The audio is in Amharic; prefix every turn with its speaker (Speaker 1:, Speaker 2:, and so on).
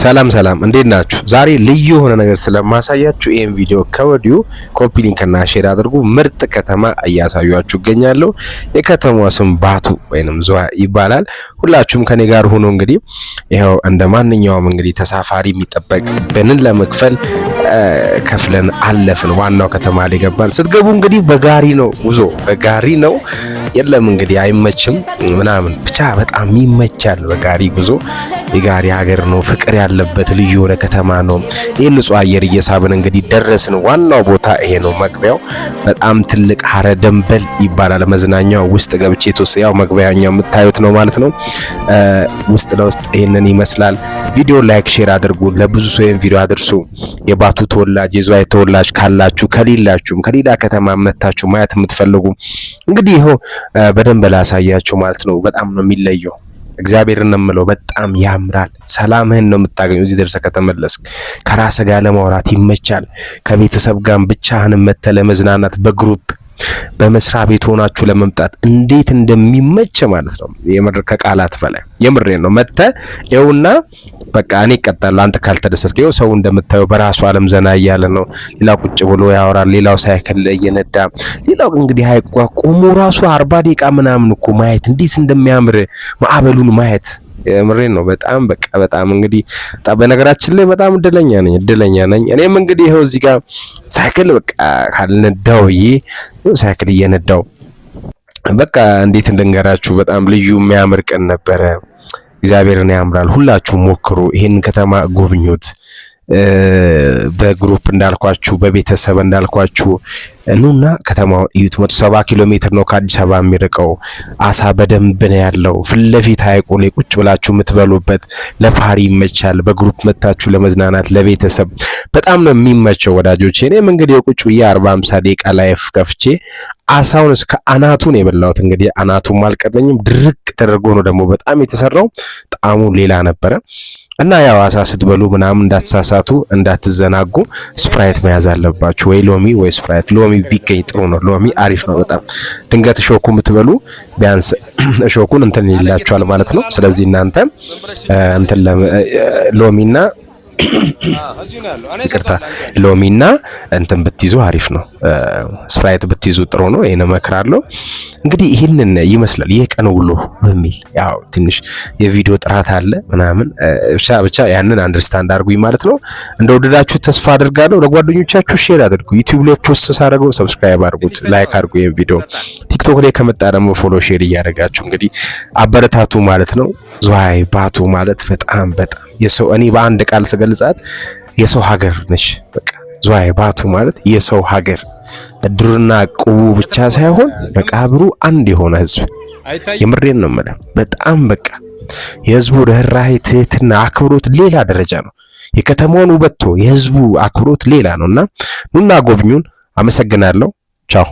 Speaker 1: ሰላም እንዴት ናችሁ? ዛሬ ልዩ የሆነ ነገር ስለማሳያችሁ ይሄን ቪዲዮ ከወዲሁ ኮፒ ሊንክ እና ሼር አድርጉ። ምርጥ ከተማ እያሳያችሁ እገኛለሁ። የከተማዋ ስም ባቱ ወይንም ዙዋ ይባላል። ሁላችሁም ከኔ ጋር ሆኖ እንግዲህ ይሄው እንደ ማንኛውም እንግዲህ ተሳፋሪ የሚጠበቅብንን ለመክፈል ከፍለን አለፍን። ዋናው ከተማ ላይ ገባን። ስትገቡ እንግዲህ በጋሪ ነው ጉዞ፣ በጋሪ ነው። የለም እንግዲህ አይመችም ምናምን ብቻ በጣም ይመቻል በጋሪ ጉዞ። የጋሪ ሀገር ነው፣ ፍቅር ያለበት ልዩ የሆነ ከተማ ነው። ይሄን ንጹህ አየር እየሳብን እንግዲህ ደረስን። ዋናው ቦታ ይሄ ነው። መግቢያው በጣም ትልቅ ሀረ ደንበል ይባላል። መዝናኛው ውስጥ ገብቼ ያው መግቢያኛው የምታዩት ነው ማለት ነው። ውስጥ ለውስጥ ይሄንን ይመስላል። ቪዲዮ ላይክ ሼር አድርጉ፣ ለብዙ ሰው ይሄን ቪዲዮ አድርሱ። የባቱ ተወላጅ የዙዋይ ተወላጅ ካላችሁ ከሌላችሁም ከሌላ ከተማ መታችሁ ማየት የምትፈልጉ እንግዲህ ይሄው በደንብ ላሳያችሁ ማለት ነው። በጣም ነው የሚለየው። እግዚአብሔርን ነው የምለው፣ በጣም ያምራል። ሰላምህን ነው የምታገኘው እዚህ ደርሰህ ከተመለስክ። ከራስህ ጋር ለማውራት ይመቻል። ከቤተሰብ ጋር ብቻህን መተህ ለመዝናናት በግሩፕ በመስሪያ ቤት ሆናችሁ ለመምጣት እንዴት እንደሚመች ማለት ነው። የምር ከቃላት በላይ የምሬን ነው። መተህ ይኸውና በቃ እኔ እቀጣለሁ አንተ ካልተደሰስክ። ይኸው ሰው እንደምታየው በራሱ ዓለም ዘና እያለ ነው። ሌላው ቁጭ ብሎ ያወራል፣ ሌላው ሳይክል እየነዳ፣ ሌላው እንግዲህ ቆሞ ራሱ 40 ደቂቃ ምናምን እኮ ማየት እንዴት እንደሚያምር ማዕበሉን ማየት የምሬን ነው። በጣም በቃ በጣም እንግዲህ በነገራችን ላይ በጣም እድለኛ ነኝ። እኔም እንግዲህ ይኸው እዚህ ጋር ሳይክል በቃ ካልነዳው ሳይክል እየነዳው በቃ እንዴት እንደንገራችሁ በጣም ልዩ የሚያምር ቀን ነበረ። እግዚአብሔርን ያምራል። ሁላችሁም ሞክሩ፣ ይሄን ከተማ ጎብኙት። በግሩፕ እንዳልኳችሁ በቤተሰብ እንዳልኳችሁ ኑና ከተማው እዩት። 170 ኪሎ ሜትር ነው ከአዲስ አበባ የሚርቀው። አሳ በደንብ ነው ያለው። ፊት ለፊት ሐይቁ ላይ ቁጭ ብላችሁ የምትበሉበት ለፓሪ ይመቻል። በግሩፕ መታችሁ ለመዝናናት ለቤተሰብ በጣም ነው የሚመቸው ወዳጆቼ። እኔም እንግዲህ ቁጭ ብዬ 40-50 ደቂቃ ላይፍ ከፍቼ አሳውን እስከ አናቱን የበላሁት። እንግዲህ አናቱም አልቀረኝም፣ ድርቅ ተደርጎ ነው ደግሞ በጣም የተሰራው። ጣዕሙ ሌላ ነበረ። እና ያው አሳ ስትበሉ ምናምን እንዳትሳሳቱ፣ እንዳትዘናጉ። ስፕራይት መያዝ አለባችሁ፣ ወይ ሎሚ ወይ ስፕራይት። ሎሚ ቢገኝ ጥሩ ነው። ሎሚ አሪፍ ነው በጣም። ድንገት ሾኩ የምትበሉ ቢያንስ ሾኩን እንትን ይላችኋል ማለት ነው። ስለዚህ እናንተ እንትን ሎሚና ይቅርታ ሎሚና እንትን ብትይዙ አሪፍ ነው። ስፕራይት ብትይዙ ጥሩ ነው። ይሄን እመክራለሁ። እንግዲህ ይሄንን ይመስላል የቀን ውሎ በሚል ያው ትንሽ የቪዲዮ ጥራት አለ ምናምን ብቻ ያንን አንደርስታንድ አድርጉኝ ማለት ነው። እንደወደዳችሁ ተስፋ አድርጋለሁ። ለጓደኞቻችሁ ሼር አድርጉ። ዩቲዩብ ላይ ፖስት ሳደርገው ሰብስክራይብ አድርጉት፣ ላይክ አድርጉ። ይሄን ቪዲዮ ቲክቶክ ላይ ከመጣ ደግሞ ፎሎ ሼር እያደረጋችሁ እንግዲህ አበረታቱ ማለት ነው። ዙዋይ ባቱ ማለት በጣም የሰው እኔ በአንድ ቃል ስገልጻት የሰው ሀገር ነች። በቃ ዙዋይ ባቱ ማለት የሰው ሀገር፣ እድሩና ቁቡ ብቻ ሳይሆን መቃብሩ አንድ የሆነ ህዝብ። የምሬን ነው የምልህ። በጣም በቃ የህዝቡ ርህራሄ፣ ትህትና፣ አክብሮት ሌላ ደረጃ ነው። የከተማውን ውበቶ የህዝቡ አክብሮት ሌላ ነውና ኑና ጎብኙን። አመሰግናለሁ። ቻው